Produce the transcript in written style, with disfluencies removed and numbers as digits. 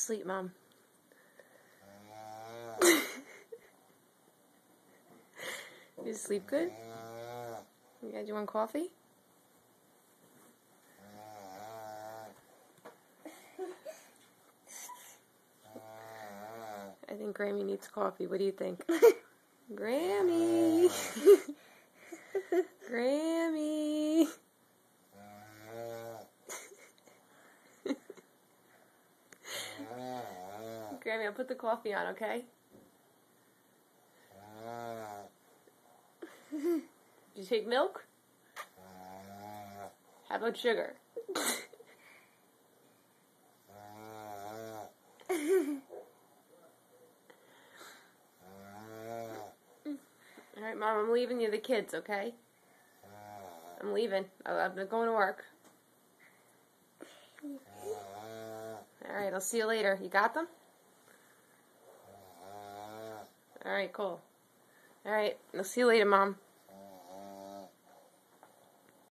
sleep, Mom. You sleep good? You want coffee? I think Grammy needs coffee. What do you think? Grammy! Grammy! Grammy, I'll put the coffee on, okay? Did you take milk? How about sugar? Alright, Mom, I'm leaving you the kids, okay? I'm leaving. I'm going to work. Alright, I'll see you later. You got them? Alright, cool. Alright, I'll see you later, Mom.